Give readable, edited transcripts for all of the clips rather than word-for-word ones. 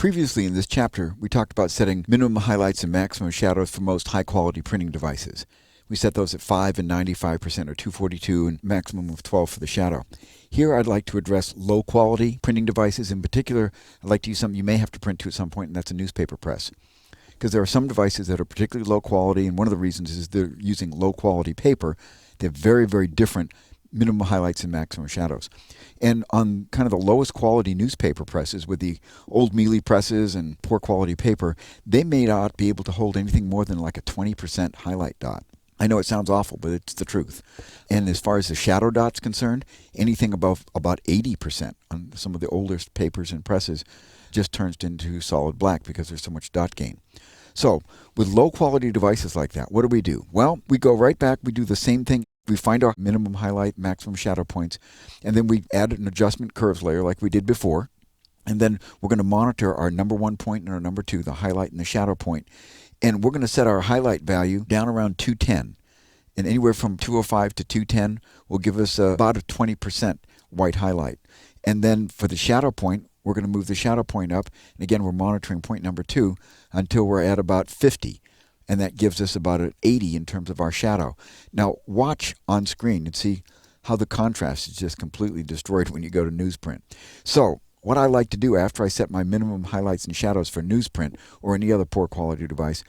Previously in this chapter, we talked about setting minimum highlights and maximum shadows for most high-quality printing devices. We set those at 5 and 95% or 242 and maximum of 12 for the shadow. Here I'd like to address low-quality printing devices. In particular, I'd like to use something you may have to print to at some point, and that's a newspaper press. Because there are some devices that are particularly low quality, and one of the reasons is they're using low-quality paper. They have very, very different minimum highlights and maximum shadows. And on kind of the lowest quality newspaper presses with the old mealy presses and poor quality paper, they may not be able to hold anything more than like a 20% highlight dot. I know it sounds awful, but it's the truth. And as far as the shadow dot's concerned, anything above about 80% on some of the oldest papers and presses just turns into solid black because there's so much dot gain. So with low quality devices like that, what do? Well, we go right back, we do the same thing. We find our minimum highlight, maximum shadow points, and then we add an adjustment curves layer like we did before. And then we're going to monitor our number 1 point and our number 2, the highlight and the shadow point. And we're going to set our highlight value down around 210. And anywhere from 205 to 210 will give us about a 20% white highlight. And then for the shadow point, we're going to move the shadow point up. And again, we're monitoring point number 2 until we're at about 50. And that gives us about an 80 in terms of our shadow. Now watch on screen and see how the contrast is just completely destroyed when you go to NewsPrint. So what I like to do after I set my minimum highlights and shadows for NewsPrint or any other poor quality device,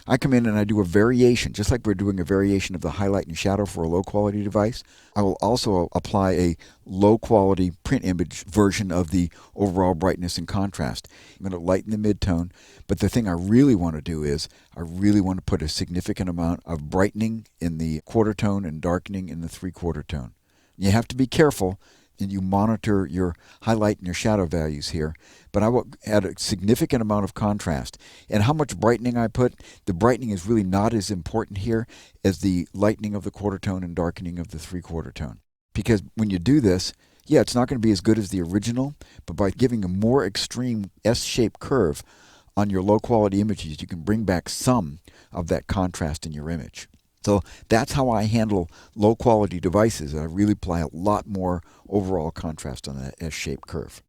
I come in and I do a variation, just like we're doing a variation of the highlight and shadow for a low quality device. I will also apply a low quality print image version of the overall brightness and contrast. I'm going to lighten the midtone, but the thing I really want to do is I really want to put a significant amount of brightening in the quarter tone and darkening in the 3/4 tone. You have to be careful and you monitor your highlight and your shadow values here, but I will add a significant amount of contrast. And how much brightening I put, the brightening is really not as important here as the lightening of the quarter tone and darkening of the 3/4 tone. Because when you do this, yeah, it's not going to be as good as the original, but by giving a more extreme S-shaped curve on your low quality images, you can bring back some of that contrast in your image. So that's how I handle low quality devices. I really apply a lot more overall contrast on that S-shaped curve.